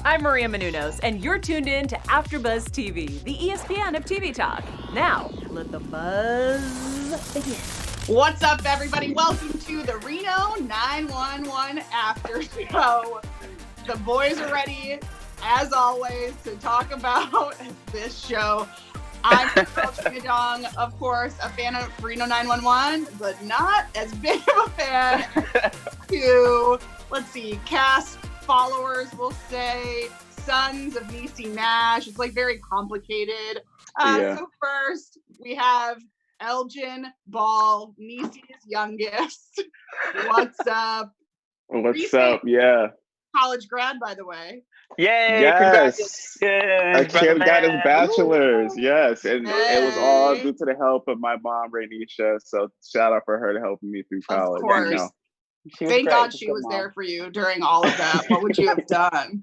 I'm Maria Menounos, and you're tuned in to AfterBuzz TV, the ESPN of TV talk. Now, let the buzz begin. What's up, everybody? Welcome to the Reno 911 After Show. The boys are ready, as always, to talk about this show. I'm Trina Dong, of course, a fan of Reno 911, but not as big of a fan to, let's see, cast followers, we'll say, sons of Niecy Nash. It's like very complicated. So first, we have Elgin Ball, Niecy's youngest. What's up? What's up? Yeah. College grad, by the way. Yay! Yes. Congratulations! A kid got his bachelor's. Yes, and Hey. it was all due to the help of my mom, Raineesha. So shout out for her to helping me through college. Of course. You know. Thank God she was there for you during all of that. What would you have done?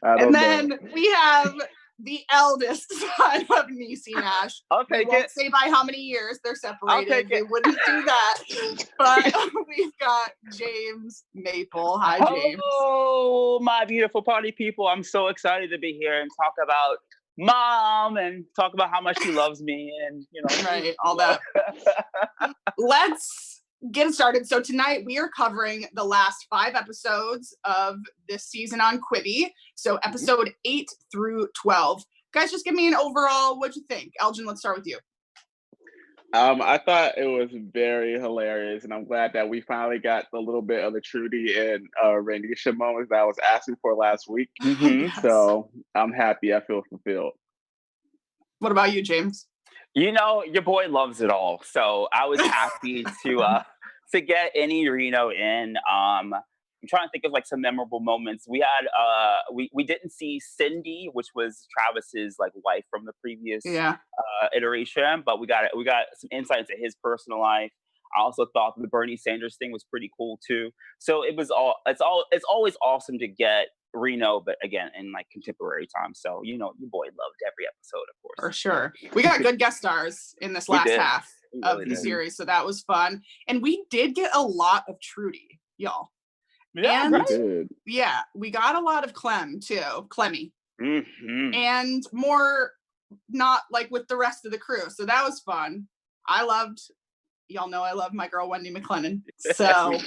And then we have the eldest son of Niecy Nash. I'll We take won't it. say by how many years they're separated. take They it. wouldn't do that. But we've got James Maple. Hi, James. Oh, my beautiful party people! I'm so excited to be here and talk about mom and talk about how much she loves me and Right, all that. Let's get started. So tonight we are covering the last 5 episodes of this season on Quibi. So episode 8 through 12. Guys, just give me an overall, what'd you think? Elgin, let's start with you. I thought it was very hilarious, and I'm glad that we finally got the little bit of the Trudy and Raineesha moments that I was asking for last week. Yes. So I'm happy. I feel fulfilled. What about you, James? Your boy loves it all. So I was happy to get any Reno in. I'm trying to think of like some memorable moments. We had we didn't see Cindy, which was Travis's like wife from the previous iteration, but we got some insight into his personal life. I also thought the Bernie Sanders thing was pretty cool too. So it's always awesome to get Reno, but again in like contemporary time. So your boy loved every episode, of course. For sure. We got good guest stars in this last half of really the did. series, so that was fun. And we did get a lot of Trudy, y'all. Yeah, And We did. yeah, we got a lot of Clem too, Clemmy. Mm-hmm. And more not like with the rest of the crew. So that was fun. Y'all know I love my girl Wendy McLennan. So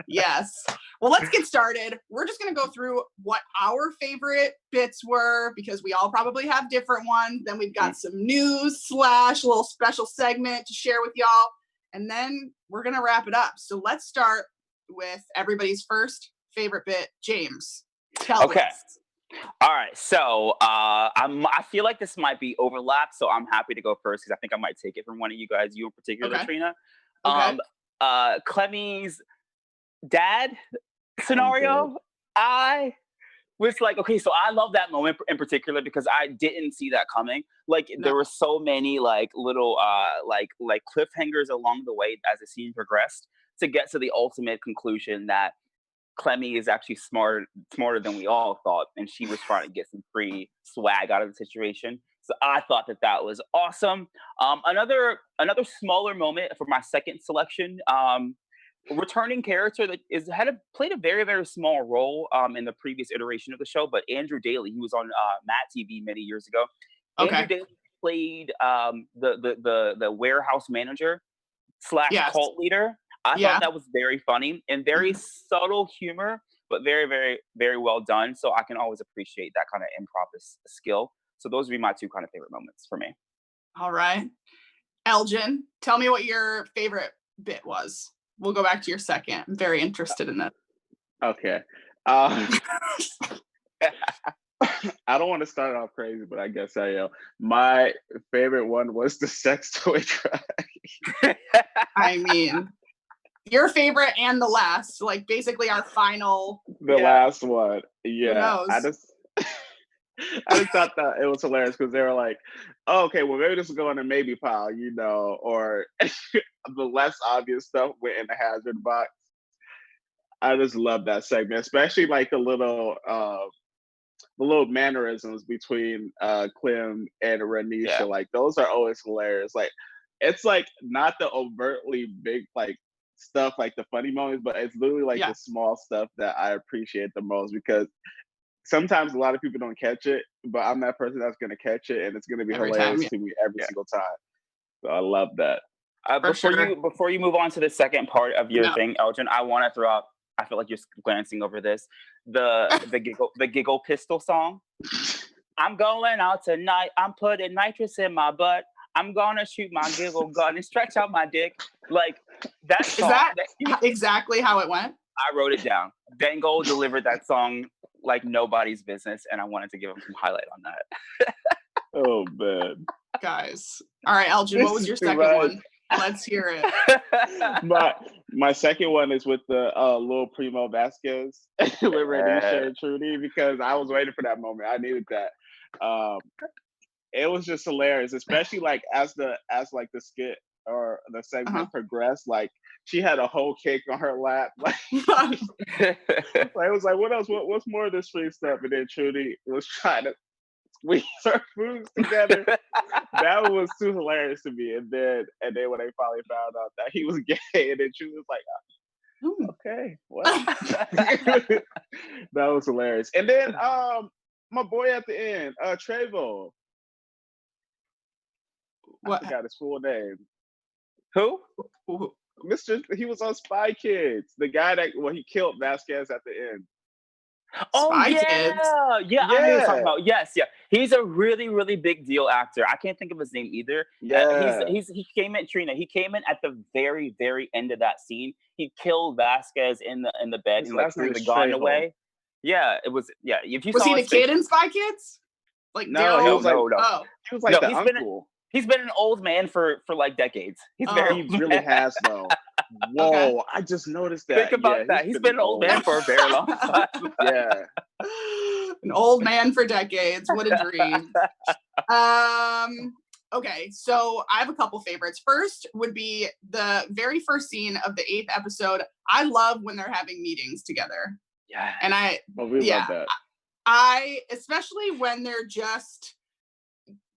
yes. Well, let's get started. We're just going to go through what our favorite bits were because we all probably have different ones. Then we've got some news / little special segment to share with y'all. And then we're going to wrap it up. So let's start with everybody's first favorite bit. James, tell Okay. us. All right, so I feel like this might be overlap, so I'm happy to go first because I think I might take it from one of you guys, you in particular, Okay. Trina. Okay. Clemmy's dad scenario, I was like, okay, so I love that moment in particular because I didn't see that coming. Like there were so many like little like cliffhangers along the way as the scene progressed to get to the ultimate conclusion that Clemmy is actually smarter than we all thought, and she was trying to get some free swag out of the situation. So I thought that was awesome. Another smaller moment for my second selection. Returning character that played a very, very small role in the previous iteration of the show, but Andrew Daly, he was on Matt TV many years ago. Okay. Andrew Daly played the warehouse manager / cult leader. I thought that was very funny and very subtle humor, but very, very, very well done. So I can always appreciate that kind of improv skill. So those would be my two kind of favorite moments for me. All right. Elgin, tell me what your favorite bit was. We'll go back to your second. I'm very interested in that. Okay. I don't want to start off crazy, but I guess I am. My favorite one was the sex toy track. I mean, your favorite and the last, like basically our final. The last one. Yeah. Who knows? I just thought that it was hilarious because they were like, oh, okay, well, maybe this will go in a maybe pile, or the less obvious stuff went in the hazard box. I just love that segment, especially like the little mannerisms between Clem and Raineesha. Yeah. Like those are always hilarious. Like it's like not the overtly big like stuff like the funny moments, but it's literally like the small stuff that I appreciate the most because sometimes a lot of people don't catch it, but I'm that person that's gonna catch it, and it's gonna be Every hilarious time, to me every single time. So I love that. Before you move on to the second part of your thing, Elgin, I want to throw out. I feel like you're glancing over this. The giggle pistol song. I'm going out tonight. I'm putting nitrous in my butt. I'm gonna shoot my giggle gun and stretch out my dick. Like that song. Is that exactly how it went? I wrote it down. Dangle delivered that song like nobody's business, and I wanted to give him some highlight on that. Oh man, guys! All right, Elgin, what was your second one? Let's hear it. My second one is with the Lil Primo Vasquez with Raineesha and Trudy, because I was waiting for that moment. I needed that. It was just hilarious, especially like as the skit or the segment progressed. Like she had a whole cake on her lap. Like, it was like, what else? What's more of this free stuff? And then Trudy was trying to squeeze her foods together. That was too hilarious to me. And then when they finally found out that he was gay, and then Trudy was like, okay, what? That was hilarious. And then my boy at the end, Trevo. I forgot his full name. Who? He was on Spy Kids. The guy that he killed Vasquez at the end. Spy Kids? I know you're talking about. Yes, yeah. He's a really, really big deal actor. I can't think of his name either. Yeah. He came in, Trina. He came in at the very, very end of that scene. He killed Vasquez in the bed and like threw the gun away. Yeah, it was. Yeah, if you was saw he the kid in Spy Kids? Like no, he was like, oh, he was like the uncle. He's been an old man for like decades. He really has though. Whoa, I just noticed that. Think about that. He's been an old man for a very long time. Yeah. An old man for decades. What a dream. Okay, so I have a couple favorites. First would be the very first scene of the 8th episode. I love when they're having meetings together. Yeah. And love that. I especially when they're just,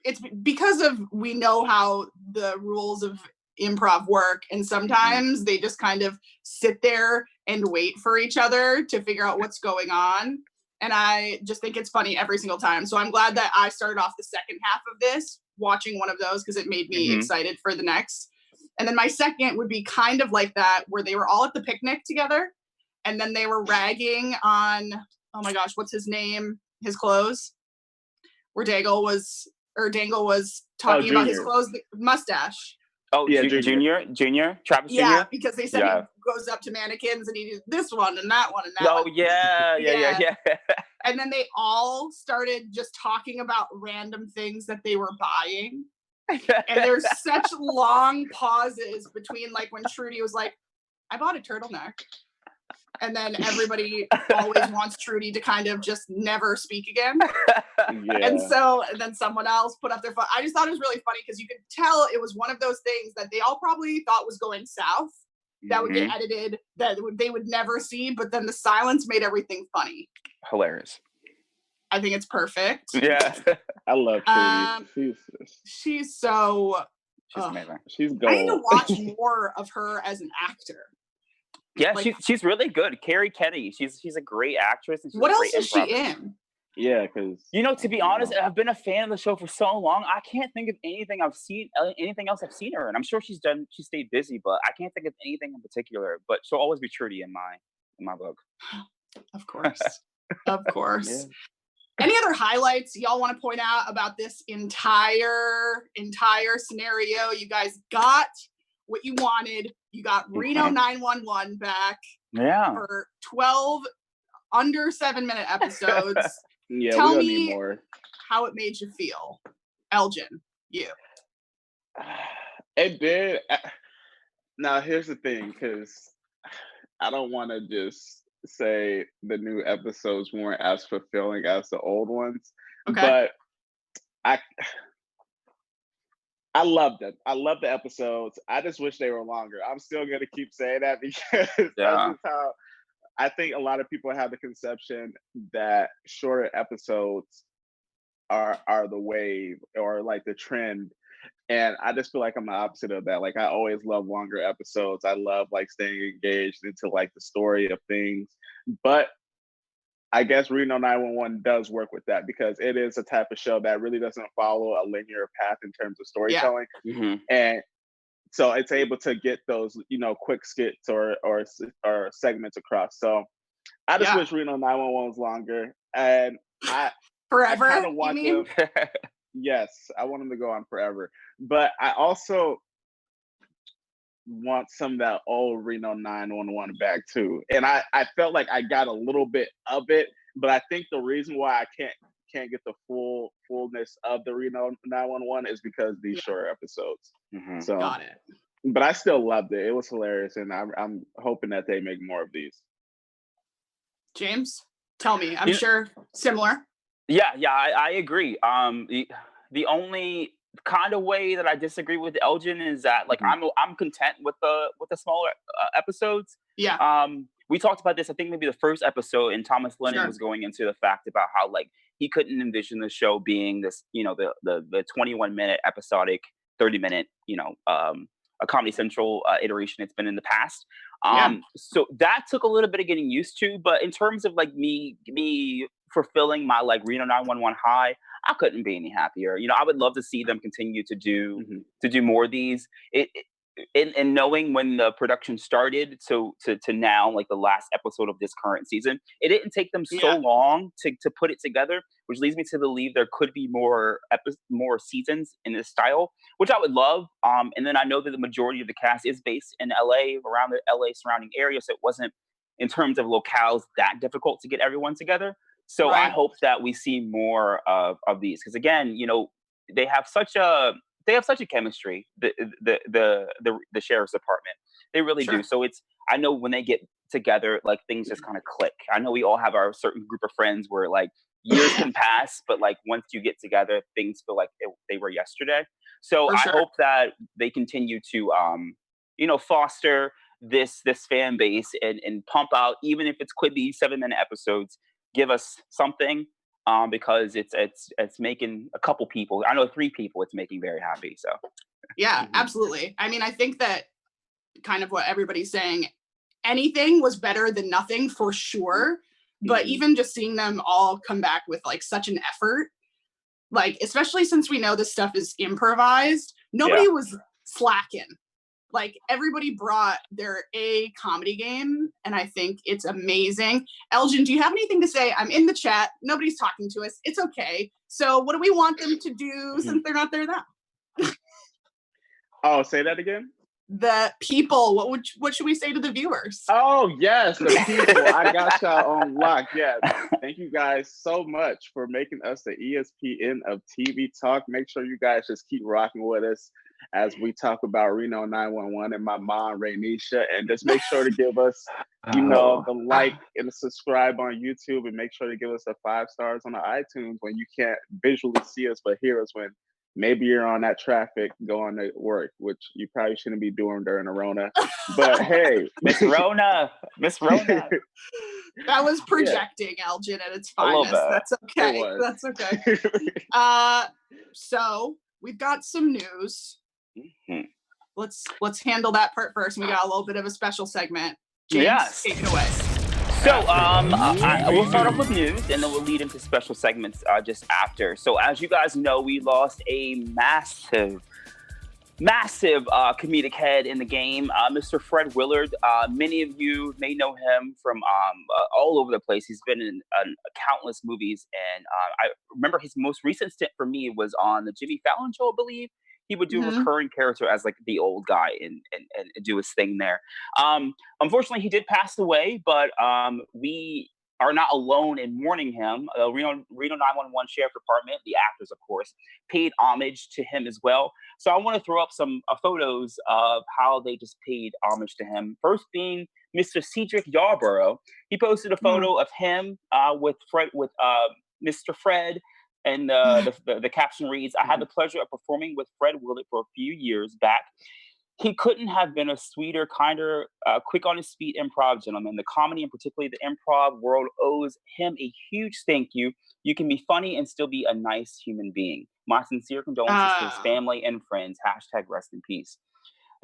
it's because of, we know how the rules of improv work, and sometimes they just kind of sit there and wait for each other to figure out what's going on, and I just think it's funny every single time. So I'm glad that I started off the second half of this watching one of those, because it made me excited for the next. And then my second would be kind of like that, where they were all at the picnic together, and then they were ragging on, oh my gosh, what's his name, his clothes, where Dangle was talking about his clothes, the mustache. Oh, yeah, Junior, Travis Jr.? Yeah, because they said he goes up to mannequins and he did this one and that one and that one. Oh, yeah. And then they all started just talking about random things that they were buying. And there's such long pauses between, like, when Trudy was like, I bought a turtleneck. And then everybody always wants Trudy to kind of just never speak again. And then someone else put up their phone. I just thought it was really funny because you could tell it was one of those things that they all probably thought was going south, that would get edited, that they would never see, but then the silence made everything funny. Hilarious. I think it's perfect. Yeah. I love Trudy. She's so... She's amazing. She's gold. I need to watch more of her as an actor. Yeah, like, she's really good. Carrie Kenny, she's a great actress. And what else is she in? Yeah, because to be honest, I've been a fan of the show for so long. I can't think of anything else I've seen her in. I'm sure she stayed busy, but I can't think of anything in particular. But she'll always be Trudy in my book. Of course, of course. Yeah. Any other highlights y'all want to point out about this entire scenario? You guys got what you wanted. You got Reno 911 back for 12 under 7-minute episodes. Tell me more. How it made you feel. Elgin, you. It did. Now, here's the thing, because I don't want to just say the new episodes weren't as fulfilling as the old ones. Okay. But I loved it. I love the episodes. I just wish they were longer. I'm still going to keep saying that because that's just how I think a lot of people have the conception that shorter episodes are the wave or like the trend. And I just feel like I'm the opposite of that. Like I always love longer episodes. I love like staying engaged into like the story of things. But I guess Reno 911 does work with that because it is a type of show that really doesn't follow a linear path in terms of storytelling. And so it's able to get those, quick skits or segments across. So I just wish Reno 911 was longer. And forever. I kind of want them. Yes, I want them to go on forever. But I also want some of that old Reno 911 back too. And I felt like I got a little bit of it, but I think the reason why I can't get the fullness of the Reno 911 is because these short episodes. So got it. But I still loved it. It was hilarious, and I'm hoping that they make more of these. James, tell me. I'm sure similar. Yeah, I agree. The only kind of way that I disagree with Elgin is that like I'm content with the smaller episodes. Yeah. We talked about this, I think maybe the first episode, and Thomas Lennon was going into the fact about how like he couldn't envision the show being this, the 21-minute episodic, 30-minute, a Comedy Central iteration it's been in the past. So that took a little bit of getting used to, but in terms of like me fulfilling my like Reno 911 high, I couldn't be any happier. I would love to see them continue to do more of these. And knowing when the production started to now, like the last episode of this current season, it didn't take them so long to put it together, which leads me to believe there could be more seasons in this style, which I would love. And then I know that the majority of the cast is based in LA, around the LA surrounding area, so it wasn't, in terms of locales, that difficult to get everyone together. So I hope that we see more of these, because again, they have such a chemistry, the sheriff's department. They really do. So I know when they get together, like things just kind of click. I know we all have our certain group of friends where like years can pass, but like once you get together, things feel like they were yesterday. So I hope that they continue to foster this fan base and pump out, even if it's quickly 7-minute episodes, give us something. Because it's making a couple people, I know 3 people, it's making very happy. So yeah, absolutely. I mean, I think that kind of what everybody's saying, anything was better than nothing for sure. But even just seeing them all come back with like such an effort, like especially since we know this stuff is improvised, nobody was slacking. Like everybody brought their A comedy game, and I think it's amazing. Elgin, do you have anything to say? I'm in the chat. Nobody's talking to us. It's okay. So what do we want them to do since they're not there now? Oh, say that again? The people. What should we say to the viewers? Oh, yes, the people. I got y'all on lock. Yeah. Thank you guys so much for making us the ESPN of TV talk. Make sure you guys just keep rocking with us as we talk about Reno 911 and my mom, Raineesha. And just make sure to give us, the like and the subscribe on YouTube, and make sure to give us the 5 stars on the iTunes when you can't visually see us, but hear us when maybe you're on that traffic going to work, which you probably shouldn't be doing during the Rona. But hey. Miss Rona. That was projecting, Elgin, at its finest. That's okay. That's okay. So we've got some news. Let's handle that part first. We got a little bit of a special segment. James, take it away. So we'll start off with news, and then we'll lead into special segments just after. So as you guys know, we lost a massive comedic head in the game, Mr. Fred Willard. Many of you may know him from all over the place. He's been in countless movies, and I remember his most recent stint for me was on the Jimmy Fallon show, I believe. He would do a recurring character as like the old guy and do his thing there. Unfortunately, he did pass away, but we are not alone in mourning him. Reno 911 Sheriff Department, the actors, of course, paid homage to him as well. So I want to throw up some photos of how they just paid homage to him. First being Mr. Cedric Yarborough. He posted a photo of him with Mr. Fred. And the caption reads, "I had the pleasure of performing with Fred Willard for a few years back. He couldn't have been a sweeter, kinder, quick on his feet improv gentleman. The comedy, and particularly the improv world, owes him a huge thank you. You can be funny and still be a nice human being. My sincere condolences to his family and friends. # rest in peace."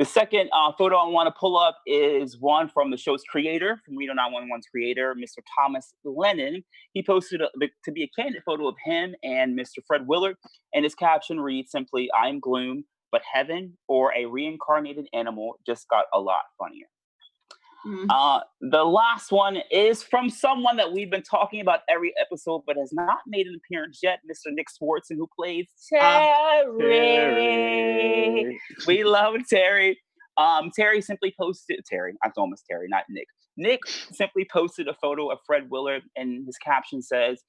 The second photo I want to pull up is one from the show's creator, from Reno 911's creator, Mr. Thomas Lennon. He posted to be a candid photo of him and Mr. Fred Willard, and his caption reads simply, "I am gloom, but heaven or a reincarnated animal just got a lot funnier." The last one is from someone that we've been talking about every episode, but has not made an appearance yet, Mr. Nick Swartzen, who plays Terry. We love Terry. Terry simply posted, I almost Terry, not Nick. Nick simply posted a photo of Fred Willard, and his caption says,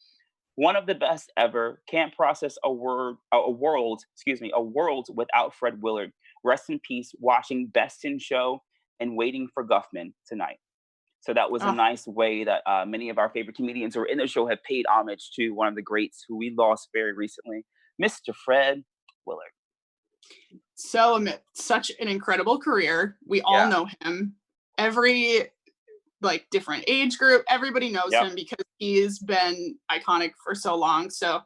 "One of the best ever. Can't process a world without Fred Willard. Rest in peace. Watching Best in Show and waiting for Guffman tonight." So that was a nice way that many of our favorite comedians who are in the show have paid homage to one of the greats who we lost very recently, Mr. Fred Willard. So such an incredible career. We all know him. Every different age group, everybody knows him because he's been iconic for so long. So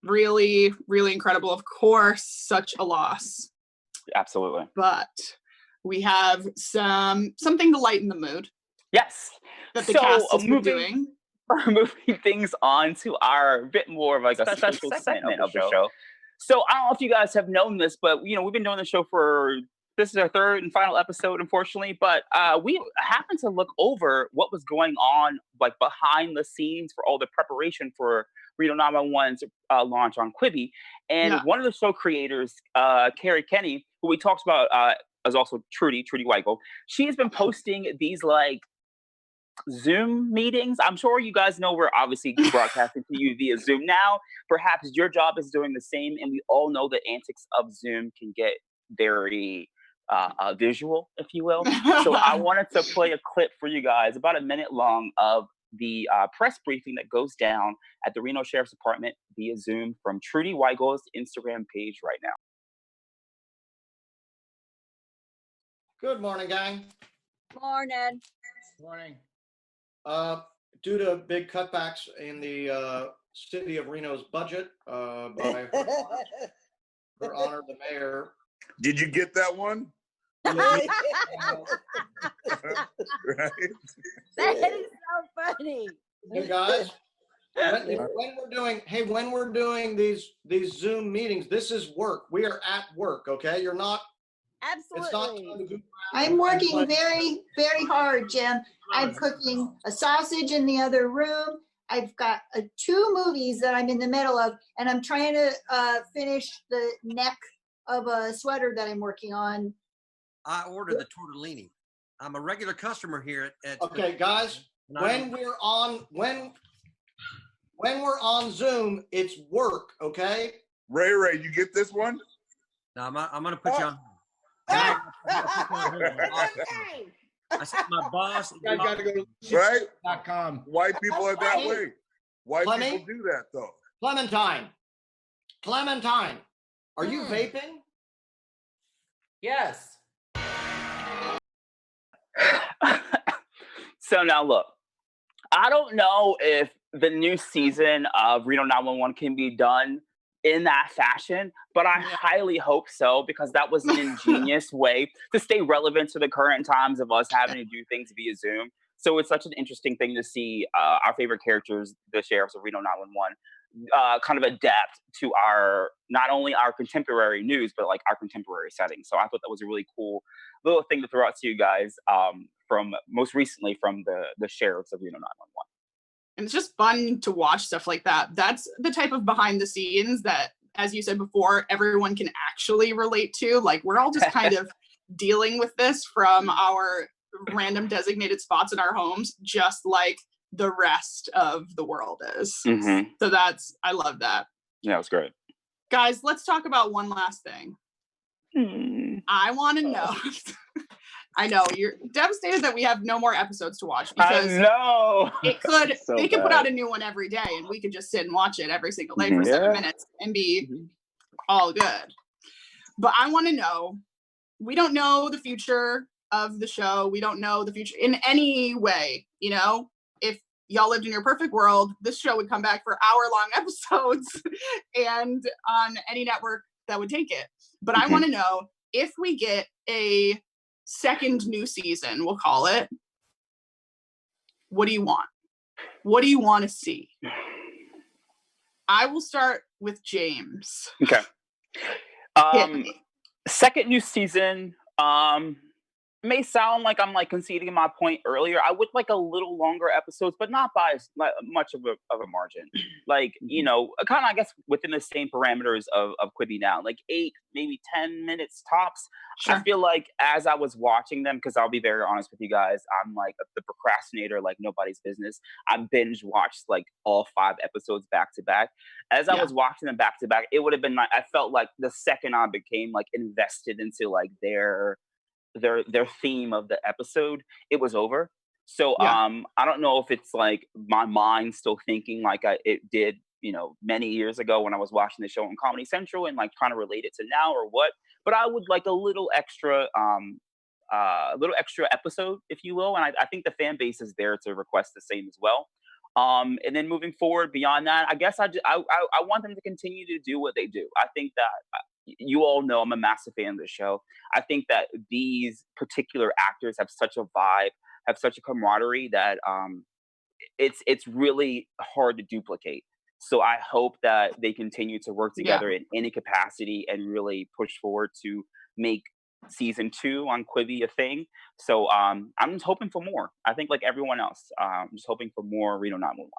really, really incredible. Of course, such a loss. Absolutely. But we have something to lighten the mood. Yes. That the cast is doing. Moving things on to our bit more of a special segment of the show. So I don't know if you guys have known this, but we've been doing the show this is our third and final episode, unfortunately, but we happened to look over what was going on behind the scenes for all the preparation for Reno 911's launch on Quibi. And one of the show creators, Carrie Kenny, who we talked about as also Trudy Weigel, she has been posting these Zoom meetings. I'm sure you guys know we're obviously broadcasting to you via Zoom now. Perhaps your job is doing the same, and we all know the antics of Zoom can get very visual, if you will. So I wanted to play a clip for you guys, about a minute long, of the press briefing that goes down at the Reno Sheriff's Department via Zoom from Trudy Weigel's Instagram page right now. Good morning, gang. Morning. Morning. Due to big cutbacks in the city of Reno's budget by her honor, the mayor. Did you get that one? Right? That is so funny. Hey guys, when we're doing these Zoom meetings, this is work. We are at work, okay? You're not. Absolutely. It's not time to goof around. I'm working very, very hard, Jim. I'm cooking a sausage in the other room. I've got 2 movies that I'm in the middle of, and I'm trying to finish the neck of a sweater that I'm working on. I ordered the tortellini. I'm a regular customer here at Okay, guys, when we're on Zoom, it's work, okay? Ray, you get this one? No, I'm gonna put you on. I said my boss. You guys gotta go to right? White people are that way. White people do that though. Clementine, are you vaping? Yes. So now look, I don't know if the new season of Reno 911 can be done in that fashion, but I highly hope so, because that was an ingenious way to stay relevant to the current times of us having to do things via Zoom. So it's such an interesting thing to see our favorite characters, the sheriffs of Reno 911, kind of adapt to not only our contemporary news, but our contemporary settings. So I thought that was a really cool little thing to throw out to you guys from most recently from the sheriffs of Reno 911. And it's just fun to watch stuff like that. That's the type of behind the scenes that, as you said before, everyone can actually relate to. We're all just kind of dealing with this from our random designated spots in our homes, just like the rest of the world is. Mm-hmm. So I love that. Yeah, it was great. Guys, let's talk about one last thing. I want to know. I know you're devastated that we have no more episodes to watch, because I know they could put out a new one every day and we could just sit and watch it every single day for 7 minutes and be all good. But I want to know, we don't know the future of the show. We don't know the future in any way. If y'all lived in your perfect world, this show would come back for hour-long episodes and on any network that would take it. But I want to know, if we get a second new season, we'll call it, what do you want? What do you want to see? I will start with James. Okay. Hit me. Second new season. May sound like I'm like conceding my point earlier. I would like a little longer episodes, but not by much of a margin. Like, you know, kind of, I guess, within the same parameters of Quibi now, like 8, maybe 10 minutes tops. Sure. I feel like as I was watching them, because I'll be very honest with you guys, I'm like the procrastinator, like nobody's business. I binge watched like all 5 episodes back to back. As I was watching them back to back, it would have been like, I felt like the second I became like invested into like their theme of the episode, it was over. So I don't know if it's like my mind still thinking like it did, you know, many years ago when I was watching the show on Comedy Central and like trying to relate it to now or what. But I would like a little extra episode, if you will. And I think the fan base is there to request the same as well. And then moving forward beyond that, I guess I want them to continue to do what they do. I think that you all know I'm a massive fan of the show. I think that these particular actors have such a vibe, have such a camaraderie that it's really hard to duplicate. So I hope that they continue to work together in any capacity and really push forward to make season 2 on Quibi a thing. So I'm just hoping for more. I think like everyone else, I'm just hoping for more Reno 911.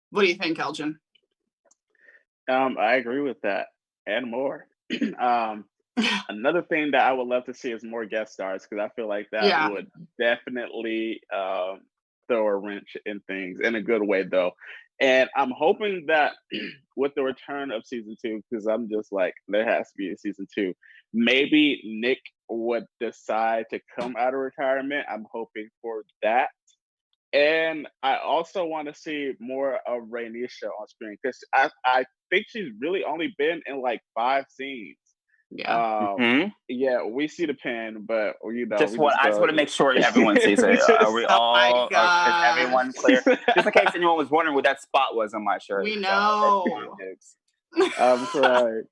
What do you think, Elgin? I agree with that and more. Another thing that I would love to see is more guest stars, because I feel like that would definitely throw a wrench in things in a good way, though. And I'm hoping that with the return of season 2, because I'm just like, there has to be a season 2. Maybe Nick would decide to come out of retirement. I'm hoping for that. And I also want to see more of Raineesha on screen, because I think she's really only been in like 5 scenes. Yeah. Yeah, we see the pen, but you know, I just want to make sure everyone sees it. Are we all? Is everyone clear? Just in case anyone was wondering what that spot was on my shirt. We know. I'm crying.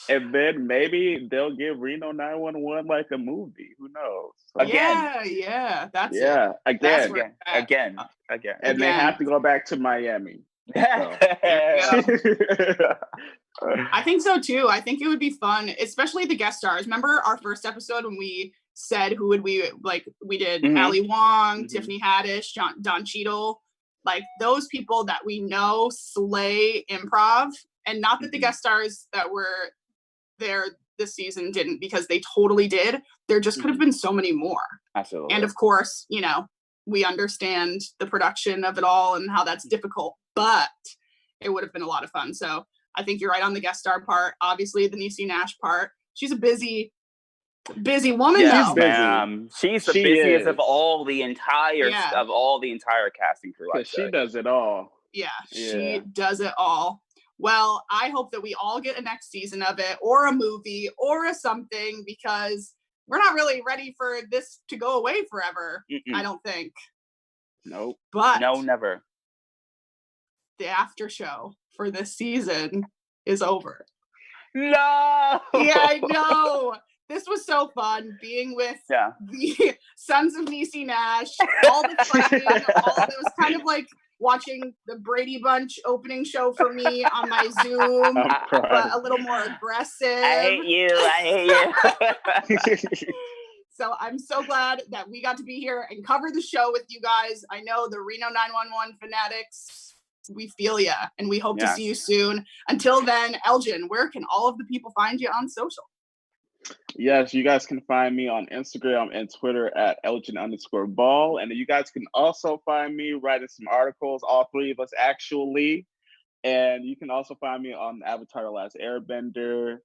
And then maybe they'll give Reno 911 like a movie. Who knows? So, Yeah. That's it. Again. And they have to go back to Miami. So. I think so too. I think it would be fun, especially the guest stars. Remember our first episode when we said who would we like? We did Ali Wong, Tiffany Haddish, Don Cheadle, like those people that we know slay improv. And not that the guest stars that were there this season didn't, because they totally did. There just could have been so many more. Absolutely. And of course, you know, we understand the production of it all and how that's difficult, but it would have been a lot of fun. So I think you're right on the guest star part. Obviously, the Niecy Nash part. She's a busy woman now. She's the busiest of all the entire casting crew. She does it all. Yeah, she does it all. Well, I hope that we all get a next season of it, or a movie, or a something, because we're not really ready for this to go away forever. I don't think. Nope. But no, never. The after show for this season is over. No. Yeah, I know. This was so fun being with the sons of Niecy Nash. All the fighting, it was kind of like watching the Brady Bunch opening show for me on my Zoom, but a little more aggressive. I hate you. So I'm so glad that we got to be here and cover the show with you guys. I know the Reno 911 fanatics, we feel ya, and we hope to see you soon. Until then, Elgin, where can all of the people find you on social? Yes, you guys can find me on Instagram and Twitter at Elgin_Ball. And you guys can also find me writing some articles, all 3 of us actually. And you can also find me on Avatar: The Last Airbender,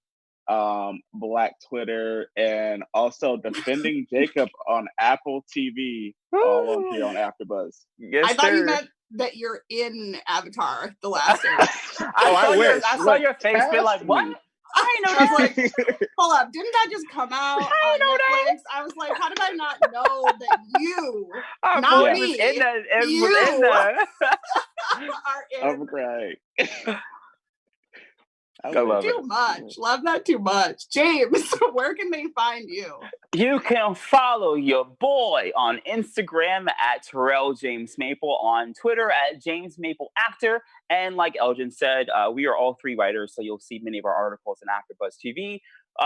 Black Twitter, and also defending Jacob on Apple TV, all on here on AfterBuzz. Yes, I thought you meant that you're in Avatar: The Last Airbender. I saw your face be like, what? I know. I was like, hold up, didn't that just come out on Netflix? I was like, how did I not know that you, not me, you are in? I'm crying. I love Too much. Love that too much. James, where can they find you? You can follow your boy on Instagram at terelljamesmaple, on Twitter at jamesmapleactor, and like Elgin said, we are all three writers, so you'll see many of our articles in AfterBuzz TV.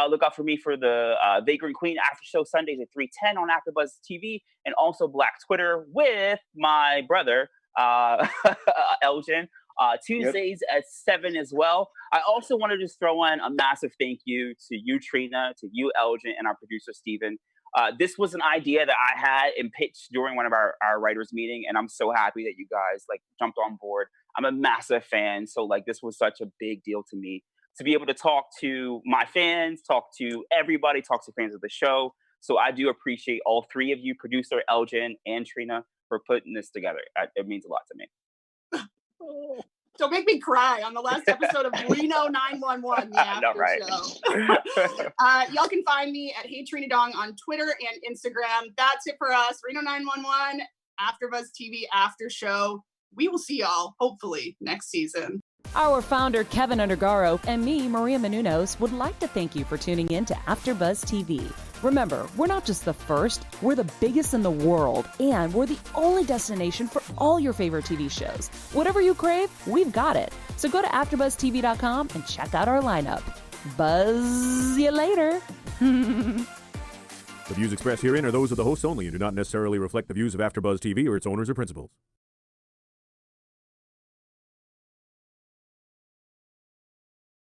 Look out for me for the Vagrant Queen After Show Sundays at 3:10 on AfterBuzz TV, and also Black Twitter with my brother, Elgin. Tuesdays at 7 as well. I also want to just throw in a massive thank you to you, Trina, to you, Elgin, and our producer, Steven. This was an idea that I had and pitched during one of our writers' meeting, and I'm so happy that you guys like jumped on board. I'm a massive fan, so like this was such a big deal to me to be able to talk to my fans, talk to everybody, talk to fans of the show. So I do appreciate all three of you, producer Elgin and Trina, for putting this together. It means a lot to me. Don't make me cry on the last episode of Reno 911, the after show. Y'all can find me at Heytrinadong on Twitter and Instagram. That's it for us. Reno 911, AfterBuzz TV after show. We will see y'all, hopefully, next season. Our founder, Kevin Undergaro, and me, Maria Menounos, would like to thank you for tuning in to AfterBuzz TV. Remember, we're not just the first, we're the biggest in the world, and we're the only destination for all your favorite TV shows. Whatever you crave, we've got it. So go to AfterBuzzTV.com and check out our lineup. Buzz you later. The views expressed herein are those of the hosts only and do not necessarily reflect the views of AfterBuzz TV or its owners or principals.